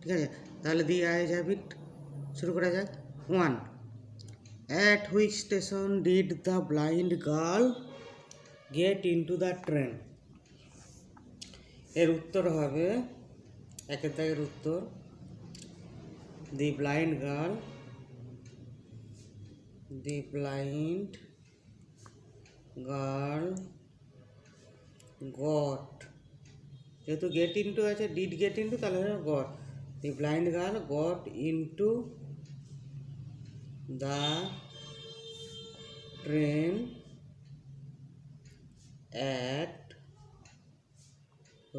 ঠিক আছে, তাহলে দি আইজ হ্যাবিট শুরু করা যাক। 1. At which station did the blind girl get into the train? এর উত্তর হবে, একের দাগের উত্তর, the blind girl got, যেহেতু গেট ইনটু আছে, ডিড গেট ইনটু, তাহলে goat. The blind girl got into the train at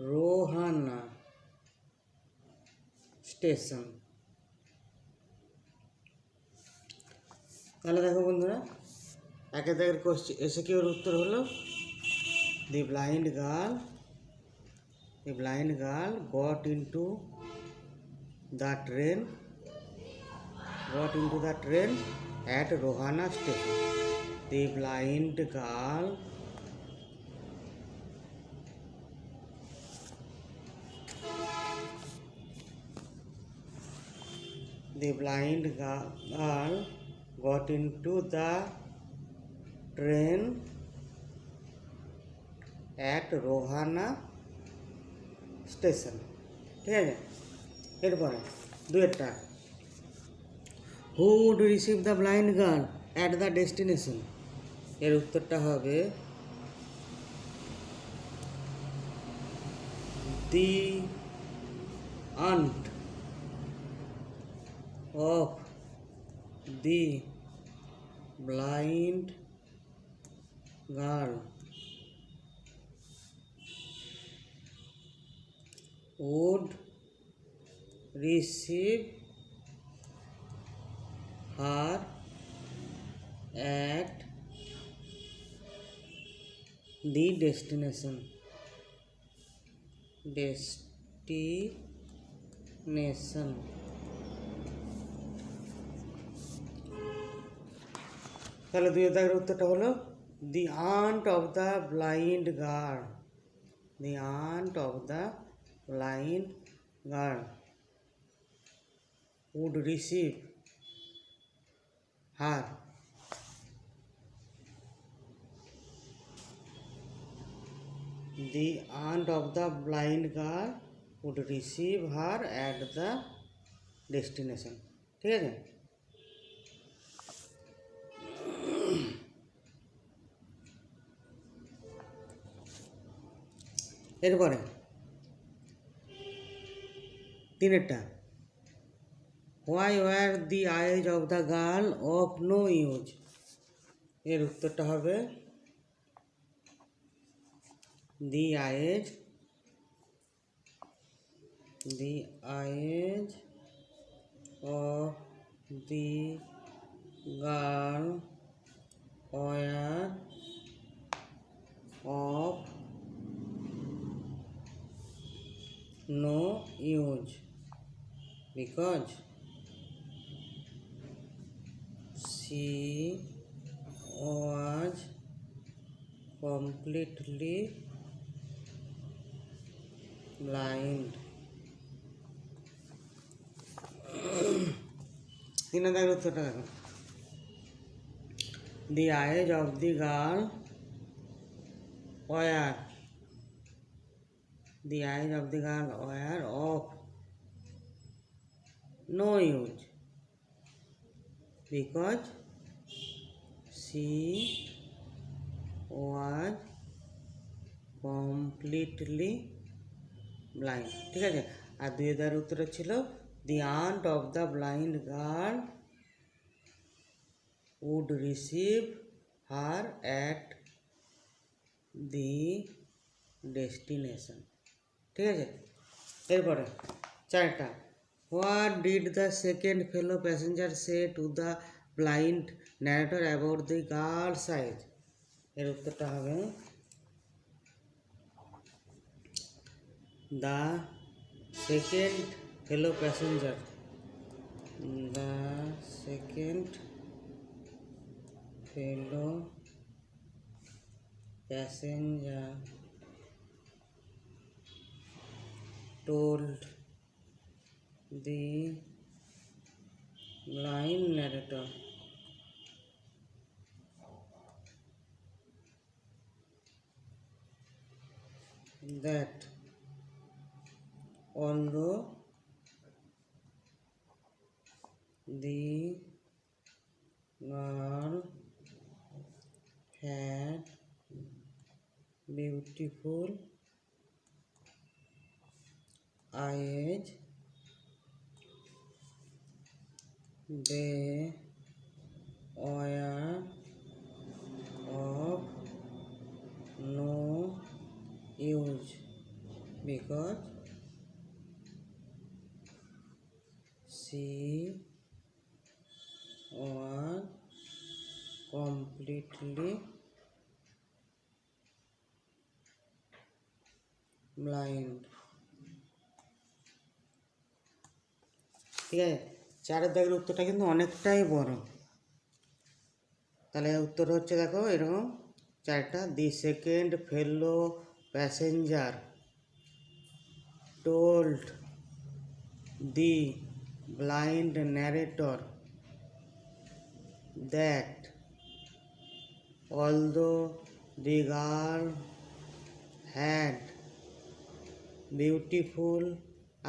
Rohana station. তাহলে দেখো বন্ধুরা, একের দাগের কোশ্চেন এসে কি ওর উত্তর হলো the blind girl got into the train at Rohana station. The blind girl got into the train at Rohana station. ঠিক আছে, এরপরে দুয়েরটা, who would receive the blind girl at the destination. এর উত্তরটা হবে দি aunt of the blind girl would receive her at the destination. তাহলে দুই দাগের উত্তরটা হলো the aunt of the blind girl would receive her at the destination. ঠিক আছে, এরপরে তিনেরটা, why were the eyes of the girl of no use. এর উত্তরটা হবে দি আইজ of the girl were of no use because she was completely blind. তিন দাগের উত্তরটা দেখো, the eyes of the girl were of no use because she was completely blind. ঠিক আছে, আর দুই দাগের উত্তরটা ছিল the aunt of the blind girl would receive her at the destination. ঠিক আছে, এরপরে চারটা, what did the second fellow passenger say to the blind narrator about the girl's eyes? এর উত্তরটা হবে the second fellow passenger told the blind narrator that although the girl had beautiful eyes, they were of no use because she was completely blind. ঠিক আছে, চারের দাগের উত্তরটা কিন্তু অনেকটাই বড়। তাহলে উত্তর হচ্ছে দেখো এরকম চারটা। The second fellow passenger told the blind narrator that although the girl had beautiful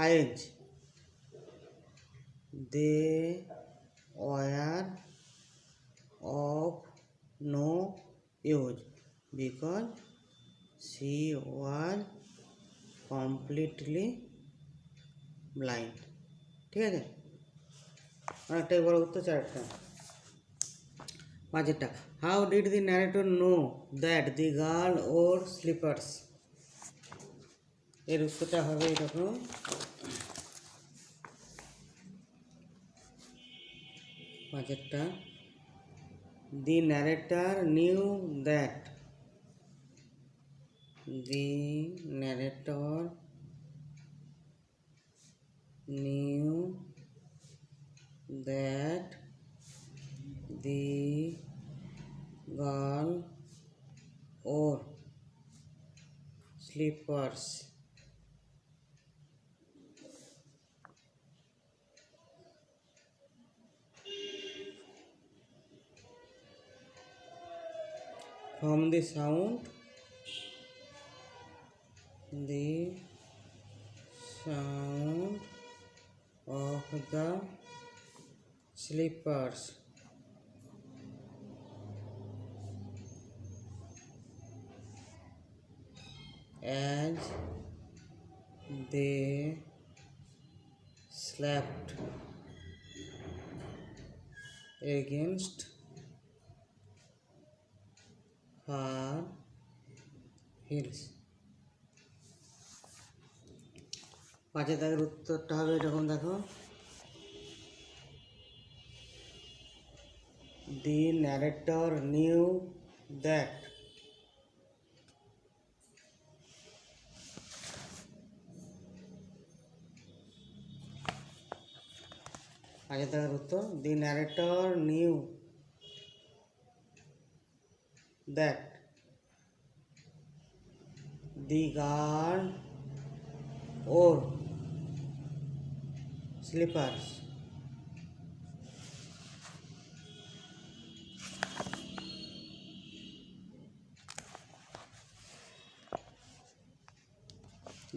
eyes, they were of no use because she was completely blind. ঠিক আছে, অনেকটাই বড় উত্তর চারটা। পাঁচেরটা, how did the narrator know that the girl wore slippers? এর উত্তরটা হবে এরকম। পাঁচেরটা, the narrator knew that the narrator knew that the girl wore slippers. From the sound of the slippers, as they slapped against her heels. পাঁচের দাগের উত্তরটা হবে এরকম দেখো। The narrator knew that পাঁচের দাগের উত্তর, the narrator knew that the girl wore slippers.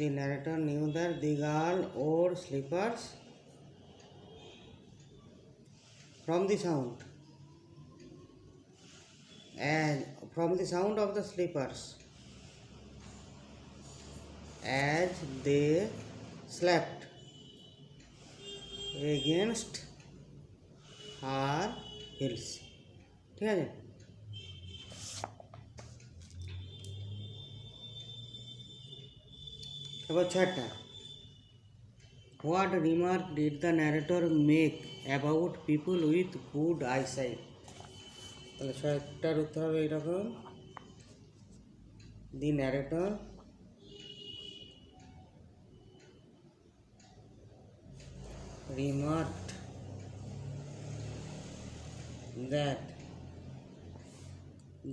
The narrator knew that the girl wore slippers from the sound of the slippers as they slapped against her heels. ঠিক আছে, এবার ছয়টা, what remark did the narrator make about people with good eyesight? তাহলে ছয়টার উত্তর হবে এইরকম। The narrator remarked that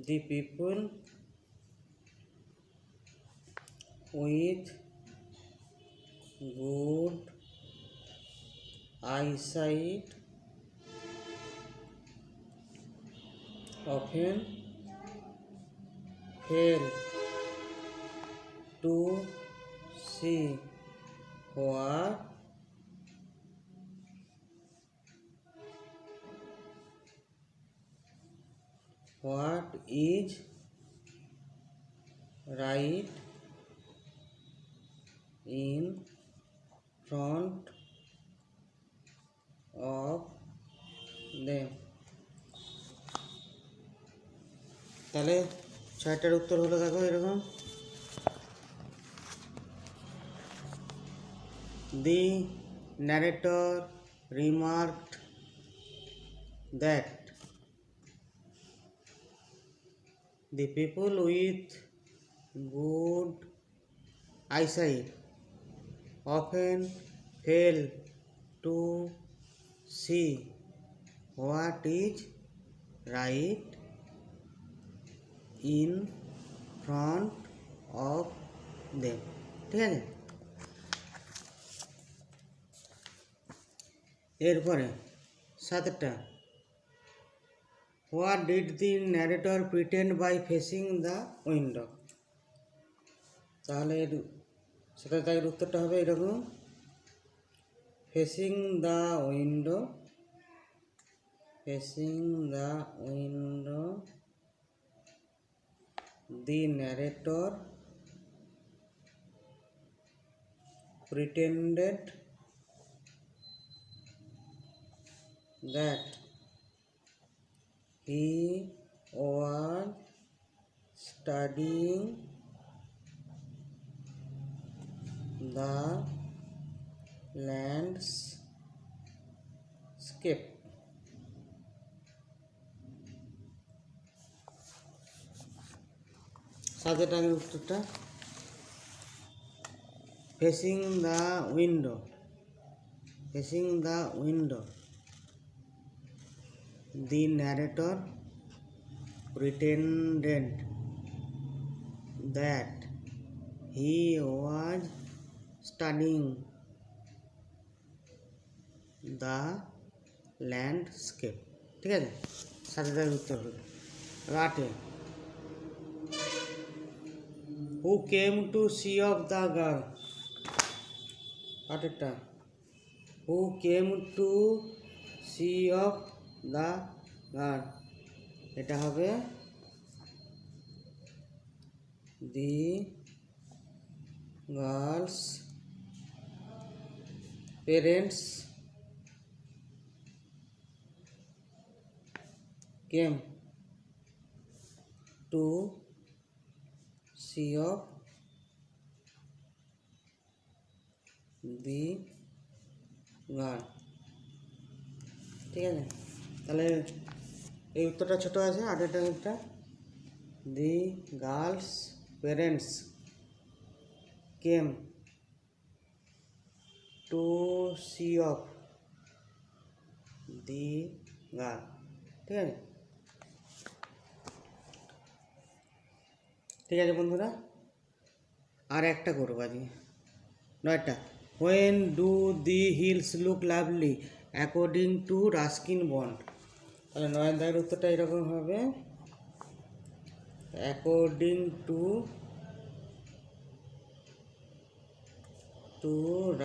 the people with good eyesight often fail to see what is right in front of them. তাহলে ছয়টার উত্তর হলো দেখো এরকম। The narrator remarked that the people with good eyesight often fail to see what is right in front of them. ঠিক আছে, এরপরে সাতটা, what did the narrator pretend by facing the window. তাহলে সেটা তার উত্তরটা হবে এরকম, facing the window, facing the window the narrator pretended that he was studying the landscape. সাথে টাইমের উত্তরটা facing the window, facing the window the narrator pretended that he was studying the landscape. ঠিক আছে, সাথে টাইমের উত্তর হলো। আটে, who came to see of the girl। আটেরটা, who came to see of the girl, এটা হবে the girl's parents came to see of the girl। ঠিক আছে, তাহলে এই উত্তরটা ছোট আছে। আরেকটা উত্তরটা the girl's parents came to see of the girl. ঠিক আছে, ঠিক আছে বন্ধুরা, আর একটা করবো আজকে। নয়টা, when do the hills look lovely according to Ruskin bond. তাহলে 9 দাগের উত্তরটা এরকম হবে, according to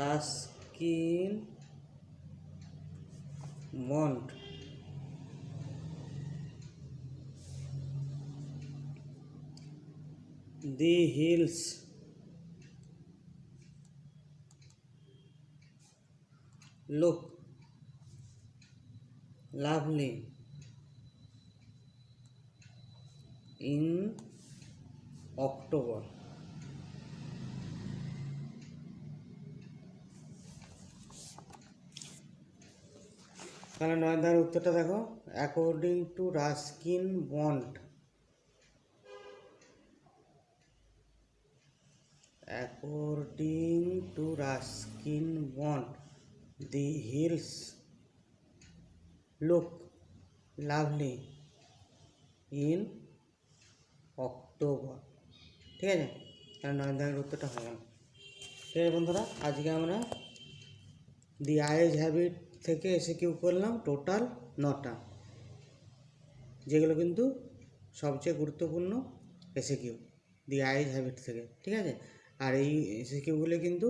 Ruskin bond the hills look lovely in October। তাহলে 9 দাগের উত্তরটা দেখো, according to Ruskin bond, according to Ruskin Bond the hills look lovely in October। ঠিক আছে, তাহলে 9 দাগের উত্তরটা হয়ে গেল। ঠিক আছে বন্ধুরা, আজকে আমরা দি আইজ হ্যাবিট থেকে এসে কিউ করলাম টোটাল 9টা, যেগুলো কিন্তু সবচেয়ে গুরুত্বপূর্ণ এসে কিউ দি আইজ হ্যাবিট থেকে, ঠিক আছে। আর এই এসে কিউগুলো কিন্তু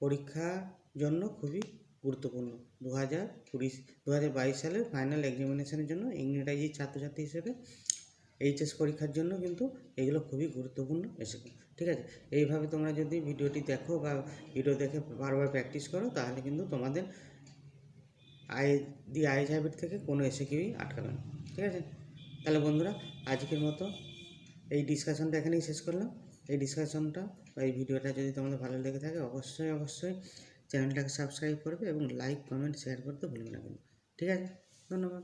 পরীক্ষার জন্য খুবই গুরুত্বপূর্ণ। 2022 সালের ফাইনাল এক্সামিনেশনের জন্য ইংরেজি ছাত্রছাত্রী হিসেবে এইচএস পরীক্ষার জন্য কিন্তু এগুলো খুবই গুরুত্বপূর্ণ এসে কিউ, ঠিক আছে। এইভাবে তোমরা যদি ভিডিওটি দেখো বা ভিডিও দেখে বারবার প্র্যাকটিস করো, তাহলে কিন্তু তোমাদের দি আইজ হ্যাবিট থেকে কোনো এসে কিউই আটকাবে না, ঠিক আছে। তাহলে বন্ধুরা, আজকের মতো এই ডিসকাশনটা এখানেই শেষ করলাম। এই ডিসকাশনটা বা এই ভিডিওটা যদি তোমাদের ভালো লেগে থাকে, অবশ্যই চ্যানেলটাকে সাবস্ক্রাইব করবে এবং লাইক, কমেন্ট, শেয়ার করতে ভুলবে না কিন্তু, ঠিক আছে। ধন্যবাদ।